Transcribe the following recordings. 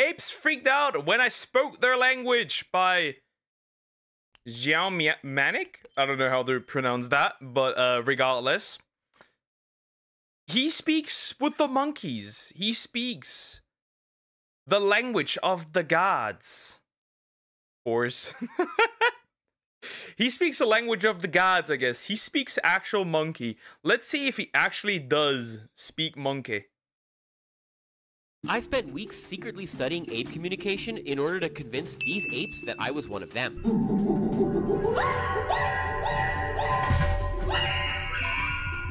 Apes freaked out when I spoke their language by Xiaomanyc. I don't know how to pronounce that, but regardless. He speaks with the monkeys. He speaks the language of the gods. Of course. He speaks the language of the gods, I guess. He speaks actual monkey. Let's see if he actually does speak monkey. I spent weeks secretly studying ape communication in order to convince these apes that I was one of them.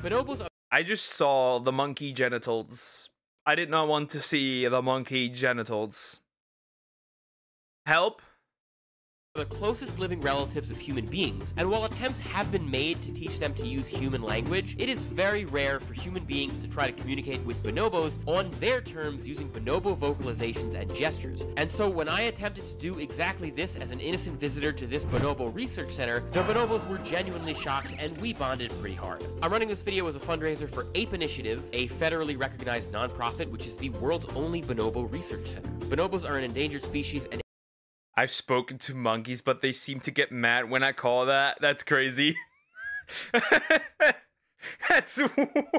Bonobos are— I just saw the monkey genitals. I did not want to see the monkey genitals. Help? the closest living relatives of human beings, and while attempts have been made to teach them to use human language, it is very rare for human beings to try to communicate with bonobos on their terms using bonobo vocalizations and gestures. And so when I attempted to do exactly this as an innocent visitor to this bonobo research center, the bonobos were genuinely shocked and we bonded pretty hard. I'm running this video as a fundraiser for Ape Initiative, a federally recognized nonprofit which is the world's only bonobo research center. Bonobos are an endangered species and I've spoken to monkeys, but they seem to get mad when I call that. That's crazy. That's wild.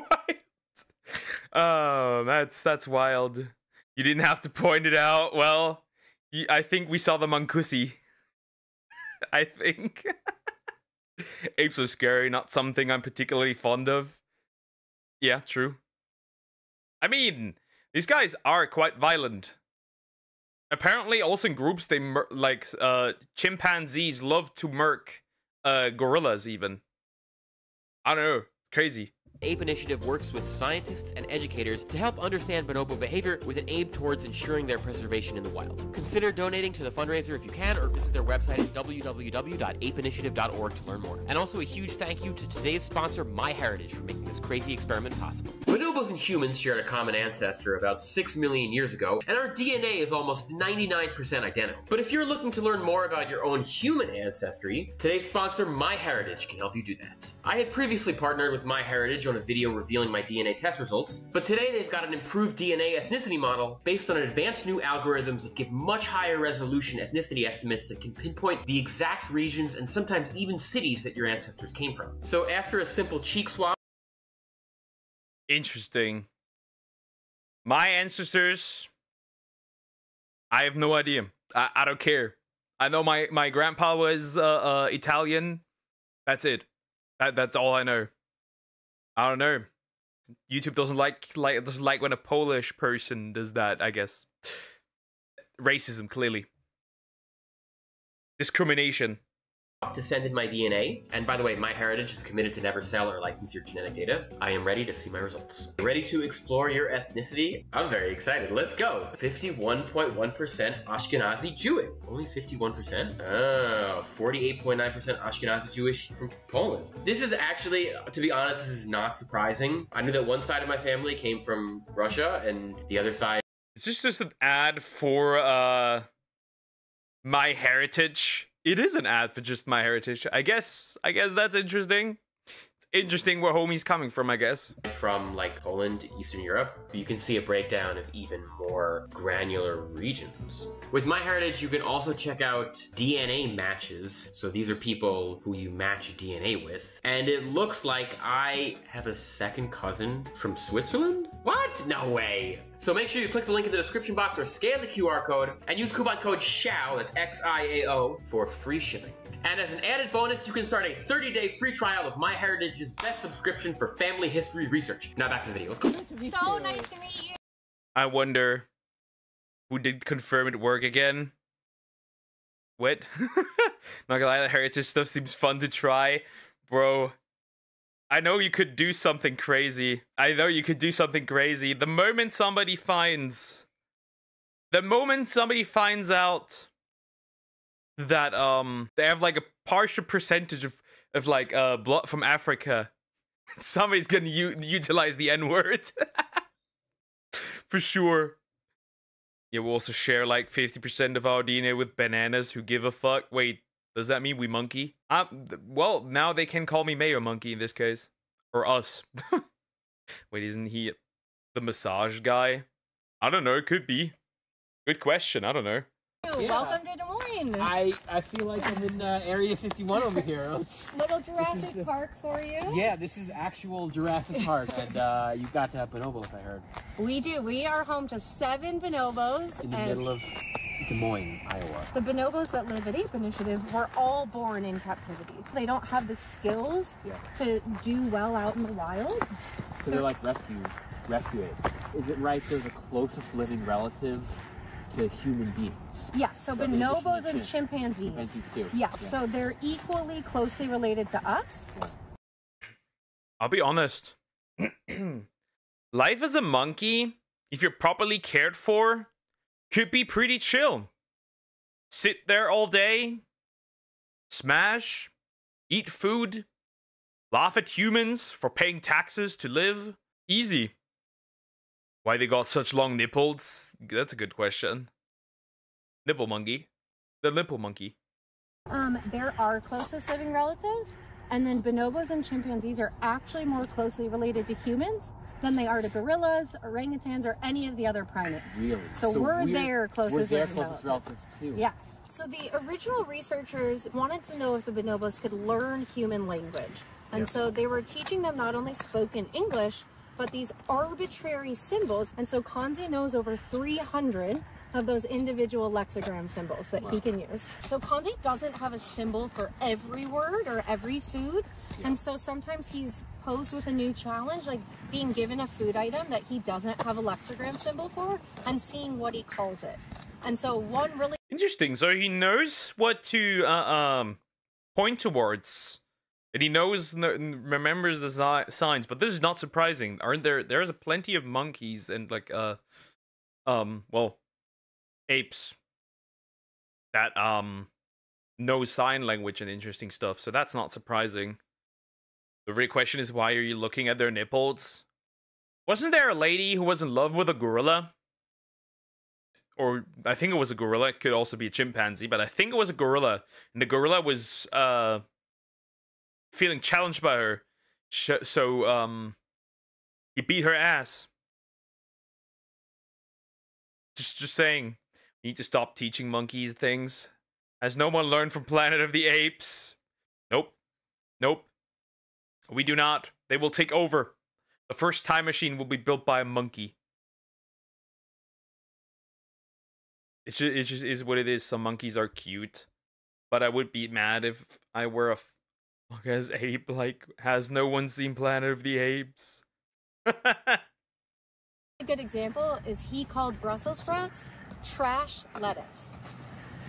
Oh, that's wild. You didn't have to point it out. Well, I think we saw the monkusi. I think. Apes are scary, not something I'm particularly fond of. Yeah, true. I mean, these guys are quite violent. Apparently, also in groups, they chimpanzees love to murk gorillas even. I don't know, crazy. Ape Initiative works with scientists and educators to help understand bonobo behavior with an aim towards ensuring their preservation in the wild. Consider donating to the fundraiser if you can, or visit their website at www.apeinitiative.org to learn more. And also a huge thank you to today's sponsor, MyHeritage, for making this crazy experiment possible. Bonobos and humans shared a common ancestor about 6 million years ago, and our DNA is almost 99% identical. But if you're looking to learn more about your own human ancestry, today's sponsor, MyHeritage, can help you do that. I had previously partnered with MyHeritage on a video revealing my DNA test results, but today they've got an improved DNA ethnicity model based on advanced new algorithms that give much higher resolution ethnicity estimates that can pinpoint the exact regions and sometimes even cities that your ancestors came from. So after a simple cheek swab... Interesting. My ancestors... I have no idea. I don't care. I know my grandpa was Italian. That's it. That's all I know. I don't know. YouTube doesn't like when a Polish person does that, I guess. Racism, clearly. Discrimination. To send in my DNA, and by the way, MyHeritage is committed to never sell or license your genetic data. I am ready to see my results. Ready to explore your ethnicity? I'm very excited. Let's go. 51.1% Ashkenazi Jewish. Only 51%? Oh, 48.9% Ashkenazi Jewish from Poland. This is actually, to be honest, this is not surprising. I knew that one side of my family came from Russia and the other side... Is this just an ad for MyHeritage? It is an ad for just MyHeritage. I guess that's interesting. It's interesting where homie's coming from, I guess. From like Poland, Eastern Europe, you can see a breakdown of even more granular regions. With MyHeritage, you can also check out DNA matches. So these are people who you match DNA with. And it looks like I have a second cousin from Switzerland? What? No way. So make sure you click the link in the description box or scan the QR code and use coupon code XIAO, that's X-I-A-O, for free shipping. And as an added bonus, you can start a 30-day free trial of MyHeritage's best subscription for family history research. Now back to the video, let's go. So nice to meet you. I wonder who did confirm it work again. What? Not gonna lie, the heritage stuff seems fun to try. Bro, I know you could do something crazy. I know you could do something crazy. The moment somebody finds out that they have like a partial percentage of like blood from Africa, somebody's gonna utilize the N-word. For sure. Yeah, we'll also share like 50% of our DNA with bananas who give a fuck. Wait, does that mean we monkey? Well, now they can call me Mayo Monkey in this case. Or us. Wait, isn't he the massage guy? I don't know, it could be. Good question. I don't know. Yeah. Welcome to Des Moines. I feel like I'm in Area 51 over here. Little Jurassic Park for you. Yeah, this is actual Jurassic Park, and you've got to have bonobos, I heard. We do. We are home to 7 bonobos. In the middle of Des Moines, Iowa. The bonobos that live at Ape Initiative were all born in captivity. They don't have the skills to do well out in the wild. So they're like rescue apes. Is it right they're the closest living relative to human beings? Yeah, so bonobos and chimpanzees. Chimpanzees too. Yeah, so they're equally closely related to us. Yeah. I'll be honest. Life as a monkey, if you're properly cared for, could be pretty chill. Sit there all day, smash, eat food, laugh at humans for paying taxes to live. Easy. Why they got such long nipples? That's a good question. Nipple monkey. The nipple monkey. They're our closest living relatives, and then bonobos and chimpanzees are actually more closely related to humans than they are to gorillas, orangutans, or any of the other primates. Really? So we're their closest relatives too. Yes. So the original researchers wanted to know if the bonobos could learn human language. And so they were teaching them not only spoken English, but these arbitrary symbols. And so Kanzi knows over 300 of those individual lexigram symbols that he can use. So Kanzi doesn't have a symbol for every word or every food. And so sometimes he's posed with a new challenge, like being given a food item that he doesn't have a lexigram symbol for and seeing what he calls it. And so one really interesting. So he knows what to point towards. And he knows, remembers the signs, but this is not surprising. Aren't there? There's plenty of monkeys and like well, apes that know sign language and interesting stuff. So that's not surprising. The real question is, why are you looking at their nipples? Wasn't there a lady who was in love with a gorilla? Or I think it was a gorilla. It could also be a chimpanzee, but I think it was a gorilla, and the gorilla was feeling challenged by her, so he beat her ass. Just saying, we need to stop teaching monkeys things. Has no one learned from Planet of the Apes? Nope. Nope. We do not. They will take over. The first time machine will be built by a monkey. It just is what it is. Some monkeys are cute, but I would be mad if I were a as ape. Like, has no one seen Planet of the Apes? A good example is he called Brussels sprouts trash lettuce.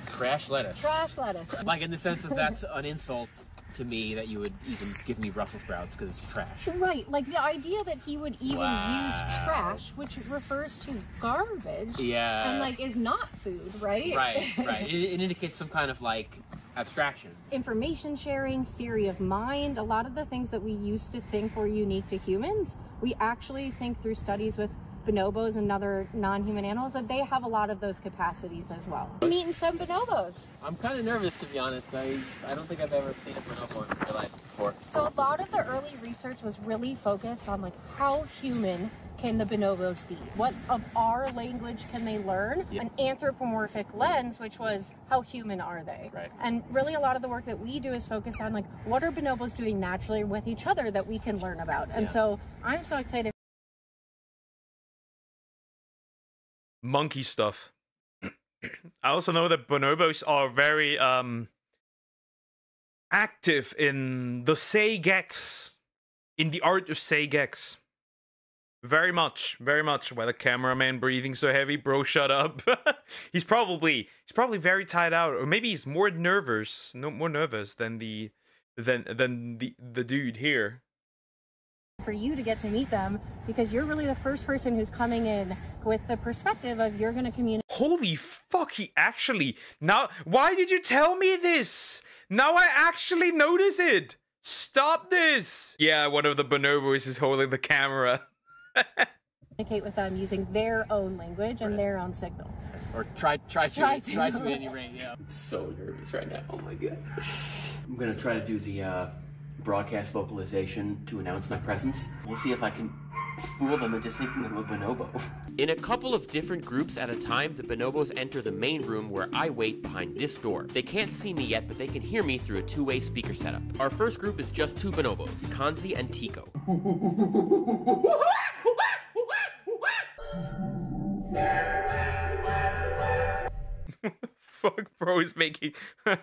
Trash lettuce. Trash lettuce. Like in the sense that that's an insult to me that you would even give me Brussels sprouts because it's trash. Right, like the idea that he would even use trash, which refers to garbage, and like is not food, right? Right. It indicates some kind of like abstraction. Information sharing, theory of mind, a lot of the things that we used to think were unique to humans, we actually think through studies with bonobos and other non-human animals that they have a lot of those capacities as well. Meeting some bonobos. I'm kind of nervous, to be honest. I don't think I've ever seen a bonobo in real life before. So a lot of the early research was really focused on like how human can the bonobos be? What of our language can they learn? An anthropomorphic lens, which was how human are they? Right. And really a lot of the work that we do is focused on like what are bonobos doing naturally with each other that we can learn about. And so I'm so excited. Monkey stuff. I also know that bonobos are very active in the Seigex, in the art of Seigex. Very much. Why the cameraman breathing so heavy? Bro, shut up. he's probably very tired out, or maybe he's more nervous, more nervous than the dude here. For you to get to meet them, because you're really the first person who's coming in with the perspective of you're going to communicate. Holy fuck, he actually... Now, why did you tell me this? Now I actually notice it. Stop this. Yeah, one of the bonobos is holding the camera. Communicate with them using their own language and their own signals. Or try to at any rate, yeah. I'm so nervous right now. Oh my god. I'm going to try to do the broadcast vocalization to announce my presence. We'll see if I can Fool them into thinking I'm a bonobo. In a couple of different groups at a time, the bonobos enter the main room where I wait behind this door. They can't see me yet, but they can hear me through a two-way speaker setup. Our first group is just two bonobos, Kanzi and Tico. Fuck, bro is making... If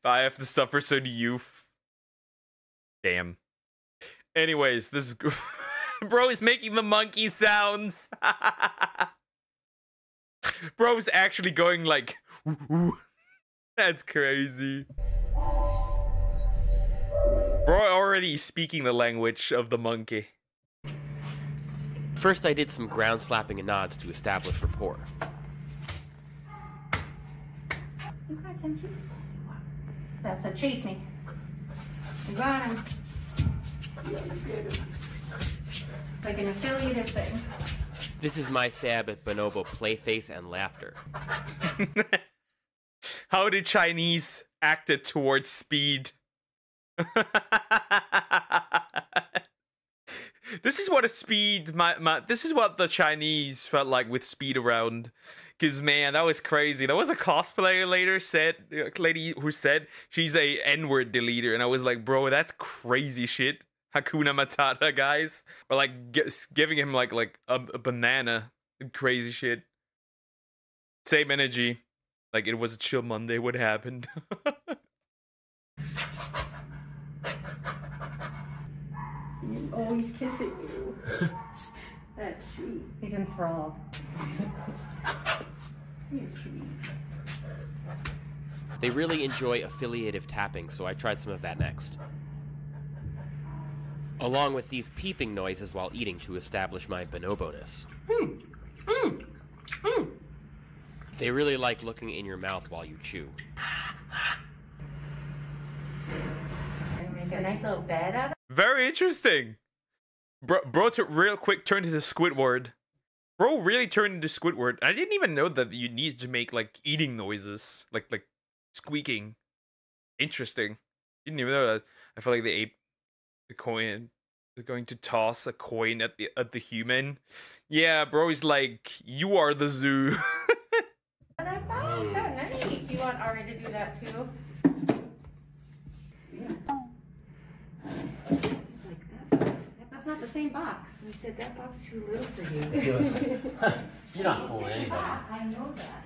I have to suffer, so do you. Damn. Anyways, this is... Bro is making the monkey sounds. Bro is actually going like... That's crazy. Bro already speaking the language of the monkey. First, I did some ground slapping and nods to establish rapport. That's a chase me. You got him. Like an affiliative thing. This is my stab at bonobo playface and laughter. How the Chinese acted towards speed. This is what a speed, this is what the Chinese felt like with speed around. Cause man, that was crazy. There was a cosplayer lady who said she's a N-word deleter, and I was like, bro, that's crazy shit. Hakuna Matata, guys, or like giving him like a banana, crazy shit. Same energy, like it was a chill Monday. What happened? He's always kissing you. That's sweet. He's enthralled. You're sweet. They really enjoy affiliative tapping, so I tried some of that next. Along with these peeping noises while eating to establish my bonobo-ness. They really like looking in your mouth while you chew. Make a nice little bed out of it. Very interesting. Bro real quick turned into Squidward. Bro really turned into Squidward. I didn't even know that you need to make like eating noises, like squeaking. Interesting. Didn't even know that. I feel like they ate the coin. They're going to toss a coin at the human. Yeah, bro is like, you are the zoo. That box, so nice. You want Ari to do that too? Yeah. He's like, that box. That's not the same box. I said that box too little for you. You're not fooling anybody. I know that.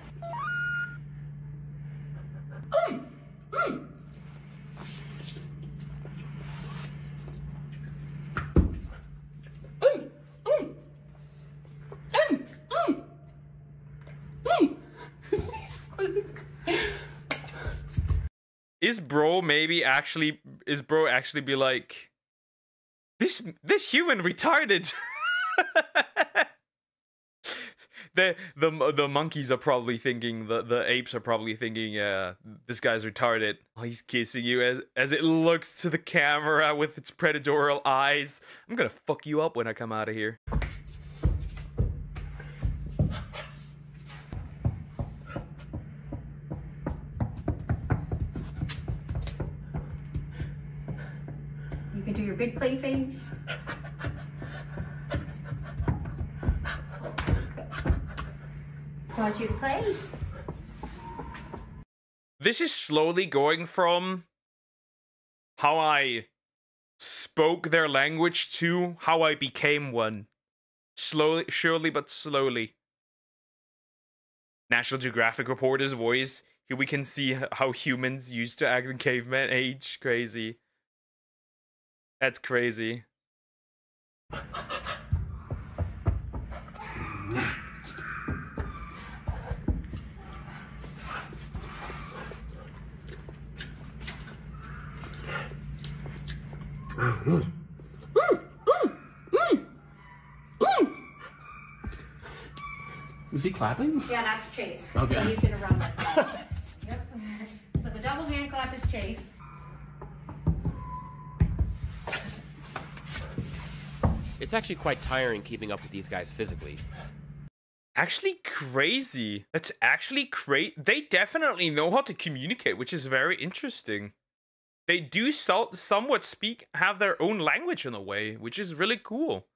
Is bro actually be like, this human retarded? the monkeys are probably thinking, the apes are probably thinking, yeah, this guy's retarded. Oh, he's kissing you as it looks to the camera with its predatorial eyes. I'm gonna fuck you up when I come out of here. You can do your big play face. Want you to play? This is slowly going from how I spoke their language to how I became one. Slowly, surely, but slowly. National Geographic reporter's voice. Here we can see how humans used to act in caveman age. Crazy. That's crazy. Was he clapping? Yeah, that's Chase. Okay. So he's gonna run like that. Yep. So the double hand clap is Chase. It's actually quite tiring keeping up with these guys physically. Actually crazy. That's actually great. They definitely know how to communicate, which is very interesting. they do somewhat have their own language in a way, which is really cool.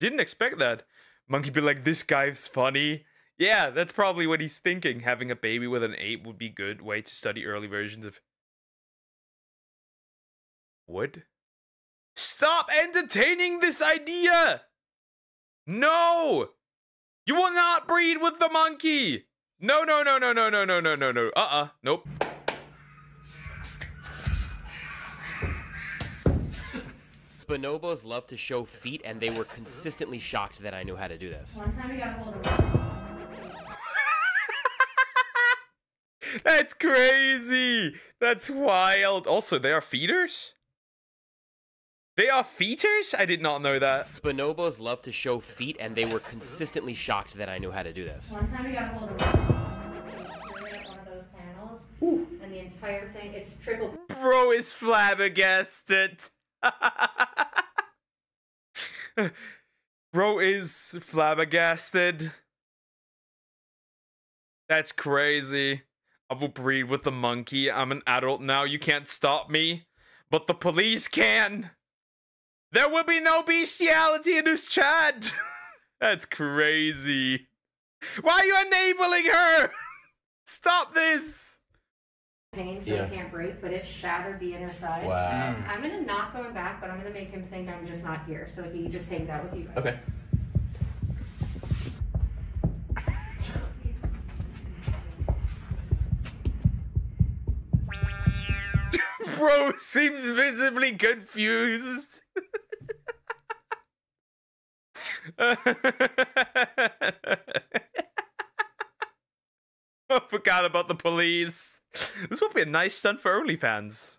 Didn't expect that. Monkey be like, this guy's funny. Yeah, that's probably what he's thinking. Having a baby with an ape would be a good way to study early versions of... What? Stop entertaining this idea! No! You will not breed with the monkey! No, no, no, no, no, no, no, no, no, no. Nope. Bonobos love to show feet, and they were consistently shocked that I knew how to do this. One time we got hold of That's crazy! That's wild. Also, they are feeders? They are feeders? I did not know that. Bonobos love to show feet, and they were consistently shocked that I knew how to do this. One time we got hold of one of those panels. Ooh, and the entire thing, it's triple. Bro is flabbergasted. Bro is flabbergasted. That's crazy. I will breed with the monkey. I'm an adult now. You can't stop me. But the police can. There will be no bestiality in this chat. That's crazy. Why are you enabling her? Stop this. Pain, so it can't break, but it shattered the inner side. Wow. I'm gonna not go back, but I'm gonna make him think I'm just not here, so he just hangs out with you guys. Okay. Bro seems visibly confused. I forgot about the police. This would be a nice stunt for OnlyFans.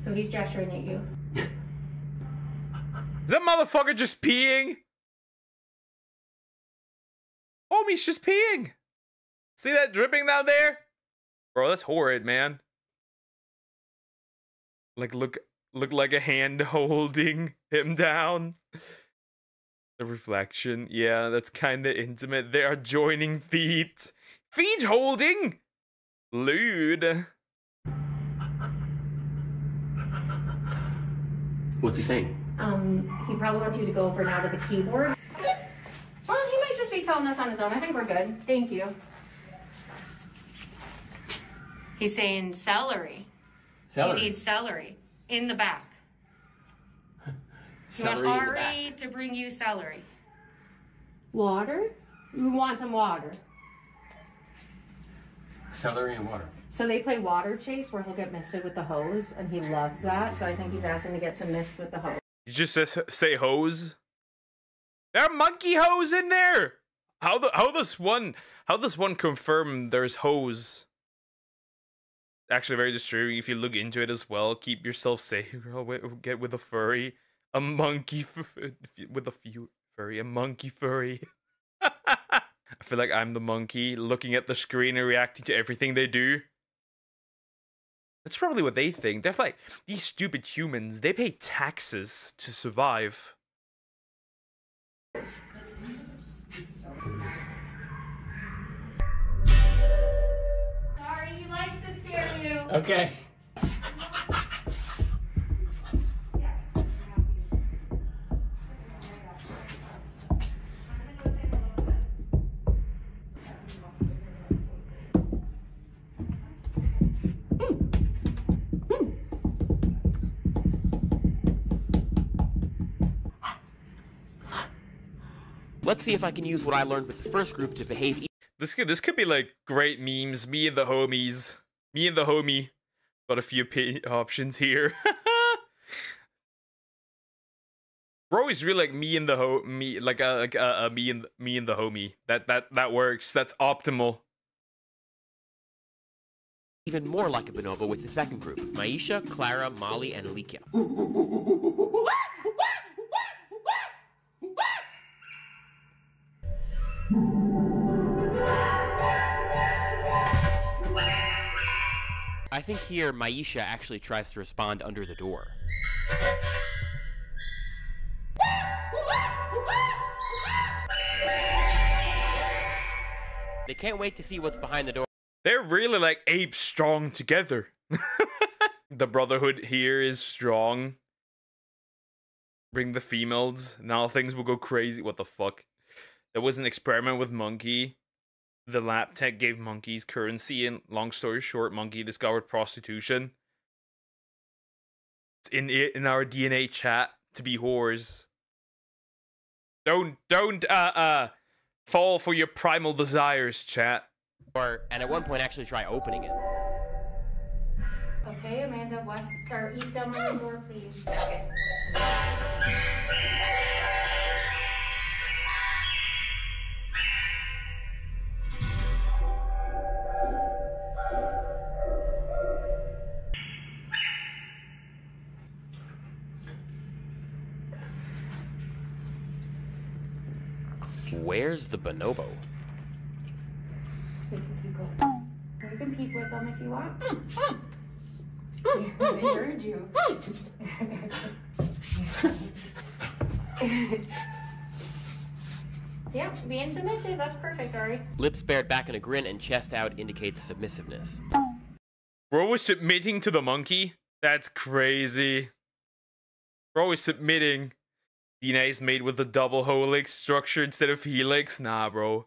So he's gesturing at you. Is that motherfucker just peeing? Homie's just peeing. See that dripping down there? Bro, that's horrid, man. Like, look like a hand holding him down. The reflection. Yeah, that's kind of intimate. They are joining feet. Feet holding? Lewd. What's he saying? He probably wants you to go over now to the keyboard. Well, he might just be telling us on his own. I think we're good. Thank you. He's saying celery. Celery. You need celery in the back. You want Celery in the Ari back. to bring you celery. Water? We want some water. Celery and water. So they play water chase where he'll get misted with the hose, and he loves that. So I think he's asking to get some mist with the hose. You just say hose? There are monkey hose in there. How does one confirm there's hose? Actually, very disturbing if you look into it as well. Keep yourself safe, girl. Get with a furry, a monkey with a few furry, a monkey furry. I feel like I'm the monkey looking at the screen and reacting to everything they do. That's probably what they think. They're like, these stupid humans, they pay taxes to survive. Sorry, he likes to scare you. Okay. Let's see if I can use what I learned with the first group to behave. This could be like great memes. Me and the homies. Me and the homie. Got a few options here. Bro is really like me and the me and the homie. That works. That's optimal. Even more like a bonobo with the second group: Maisha, Clara, Molly, and Alicia. I think here Maisha actually tries to respond under the door. They can't wait to see what's behind the door. They're really like apes strong together. The brotherhood here is strong. Bring the females. Now things will go crazy. What the fuck? There was an experiment with MONKE. The lab tech gave monkeys currency, and long story short, MONKE discovered prostitution. It's in our DNA chat to be whores. Don't fall for your primal desires, chat. And at one point actually try opening it. Okay, Amanda, west or east down my door, please. Okay. Where's the bonobo? You can peek with them if you want. They heard you. Yep, being submissive, that's perfect, Ari. Lips bared back in a grin and chest out indicates submissiveness. We're always submitting to the monkey? That's crazy. We're always submitting. DNA is made with a double helix structure instead of helix. Nah, bro.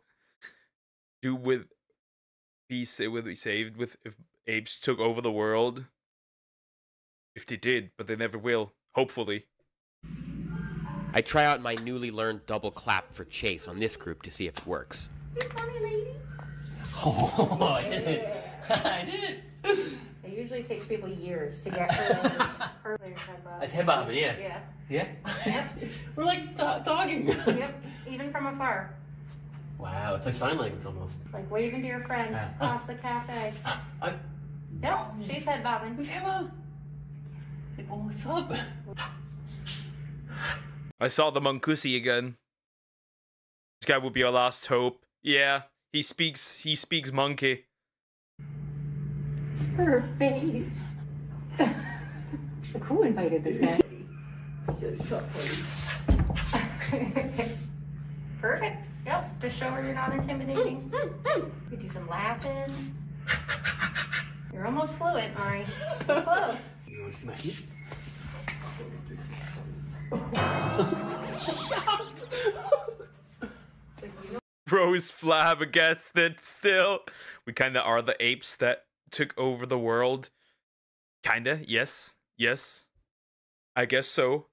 Be saved with if apes took over the world. If they did, but they never will. Hopefully. I try out my newly learned double clap for chase on this group to see if it works. You funny lady. Oh, I did it. I did it. It usually takes people years to get her head bob. It's head bobbing, yeah. Yeah. Yeah? Yep. We're like talking. Yep. Even from afar. Wow, it's like sign language almost. It's like waving to your friend across the cafe. Yep, she's head bobbing. Who's head bobbing? Like, oh, what's up? I saw the Monkusi again. This guy would be our last hope. Yeah, he speaks monkey. Her face. Who invited this guy? Perfect. Yep, just show her you're not intimidating. You could do some laughing. You're almost fluent, Ari. So close. You want to see my feet? Bro is flabbergasted still. We kinda are the apes that took over the world. Kinda, yes. Yes. I guess so.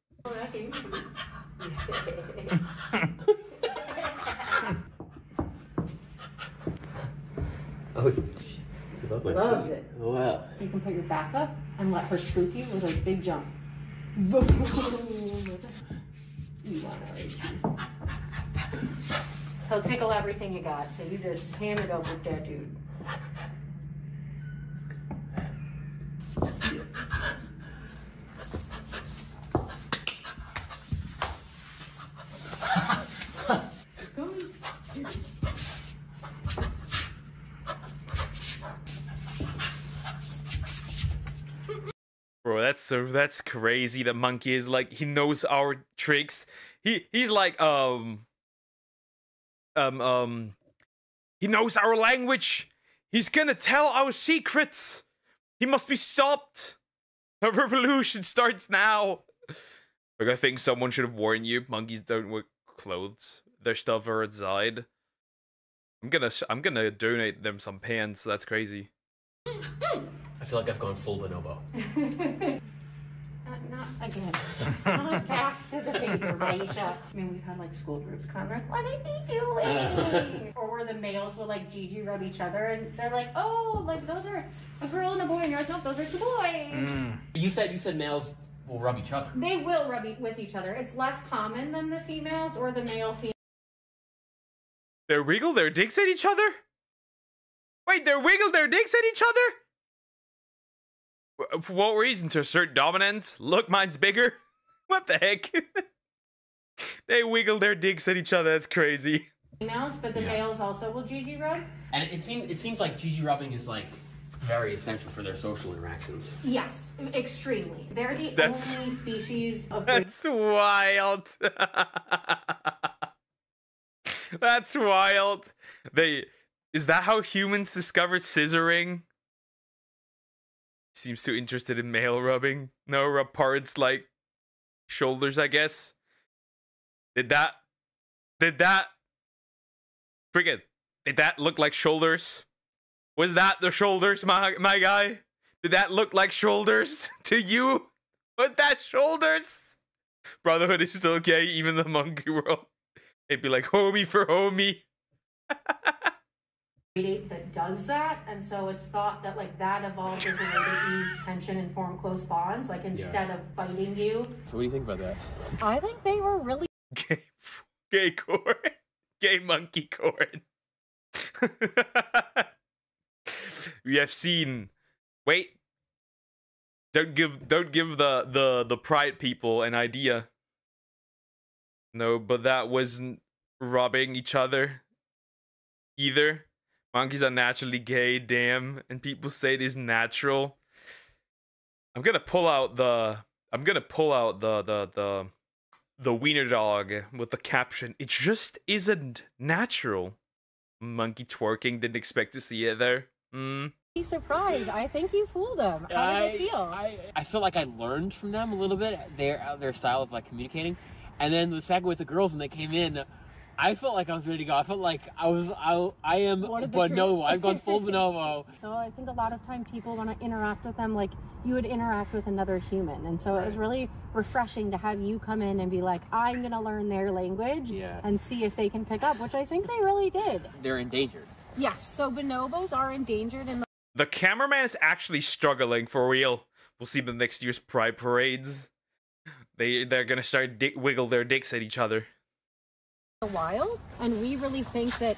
Oh, she Loves it. Oh, wow. You can put your back up and let her spook you with a big jump. You want Ari. He'll tickle everything you got, so you just hand it over to that dude. Bro, that's crazy. The monkey is like, he knows our tricks. He's like he knows our language. He's gonna tell our secrets. He must be stopped. A revolution starts now. Like, I think someone should have warned you. Monkeys don't wear clothes. Their stuff are outside. I'm gonna donate them some pants. That's crazy. I feel like I've gone full bonobo. Not again. Not back to the paper, Maisha. I mean, we've had like school groups come, like, what is he doing? Or where the males will like Gigi rub each other, and they're like, oh, like those are a girl and a boy, and you're like, no, those are two boys. You said males will rub each other. They will rub with each other. It's less common than the females or the male female. They wiggle their dicks at each other? Wait, they wiggle their dicks at each other? For what reason? To assert dominance? Look, mine's bigger? What the heck? They wiggle their dicks at each other. That's crazy. Females, but the males also will Gigi rub. And it seems like Gigi rubbing is like very essential for their social interactions. Yes, extremely. They're the only species of. That's wild. That's wild. Is that how humans discovered scissoring? Seems too interested in male rubbing. No, rub parts like shoulders, I guess. Did that look like shoulders? Was that the shoulders, my guy? Did that look like shoulders to you? Was that shoulders? Brotherhood is still gay, even the monkey world. It'd be like homie for homie. That does that, and so it's thought that like that evolved as a way to ease tension and form close bonds, like instead of fighting you. So what do you think about that? I think they were really Gay corn. Gay monkey corn. We have seen. Wait. Don't give the pride people an idea. No, but that wasn't rubbing each other either. Monkeys are naturally gay, damn, and people say it is natural. I'm gonna pull out the wiener dog with the caption, "It just isn't natural." Monkey twerking, didn't expect to see it there. surprised. I think you fooled them. How did it feel? I feel like I learned from them a little bit, their style of like communicating. And then the second with the girls when they came in, I felt like I was ready to go. I felt like I am bonobo. I've gone full bonobo. So I think a lot of time people want to interact with them like you would interact with another human. And so it was really refreshing to have you come in and be like, I'm going to learn their language and see if they can pick up, which I think they really did. They're endangered. Yes, so bonobos are endangered in the cameraman is actually struggling for real. We'll see the next year's Pride parades. They're gonna start wiggle their dicks at each other. the wild, and we really think that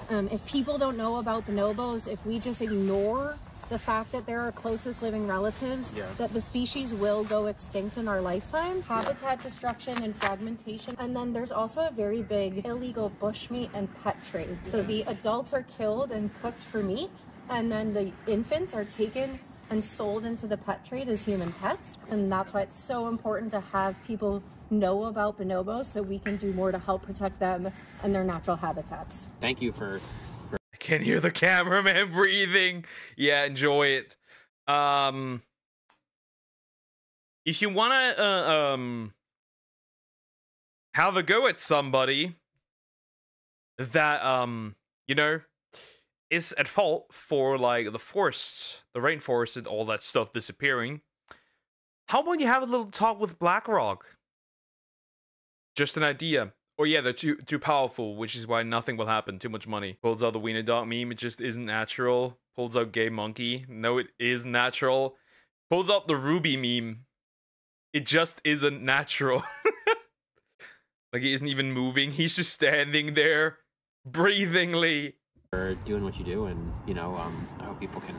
if people don't know about bonobos, if we just ignore the fact that they're our closest living relatives, that the species will go extinct in our lifetimes. Habitat destruction and fragmentation. And then there's also a very big illegal bushmeat and pet trade. So the adults are killed and cooked for meat, and then the infants are taken and sold into the pet trade as human pets. And that's why it's so important to have people know about bonobos so we can do more to help protect them and their natural habitats. Thank you for I can hear the cameraman breathing. Yeah, enjoy it. If you wanna have a go at somebody that you know is at fault for like the forests, the rainforest and all that stuff disappearing, how about you have a little talk with BlackRock? Just an idea. Or yeah, they're too powerful, which is why nothing will happen. Too much money. Pulls out the wiener dog meme, it just isn't natural. Pulls out gay monkey, no it is natural. Pulls out the Ruby meme, it just isn't natural. Like he isn't even moving, he's just standing there, breathingly. For doing what you do, and you know, I hope people can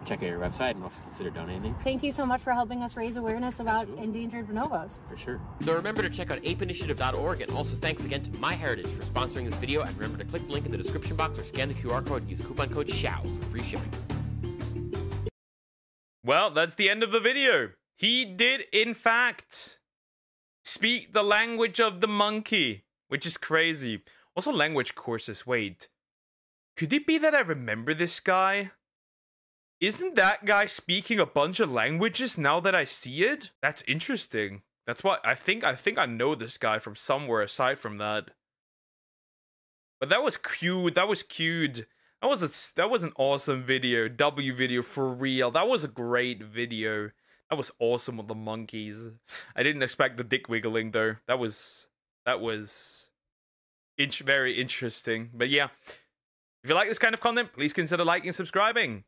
check out your website and also consider donating. Thank you so much for helping us raise awareness about endangered bonobos. For sure. So remember to check out apeinitiative.org, and also thanks again to MyHeritage for sponsoring this video, and remember to click the link in the description box or scan the QR code and use coupon code SHOW for free shipping. Well, that's the end of the video. He did, in fact, speak the language of the monkey, which is crazy. Also language courses, wait. Could it be that I remember this guy? Isn't that guy speaking a bunch of languages now that I see it? That's interesting. That's what I think I know this guy from somewhere aside from that. But that was cute. That was cute. That was an awesome video. W video for real. That was a great video. That was awesome with the monkeys. I didn't expect the dick wiggling though. That was very interesting. But yeah, if you like this kind of content, please consider liking and subscribing.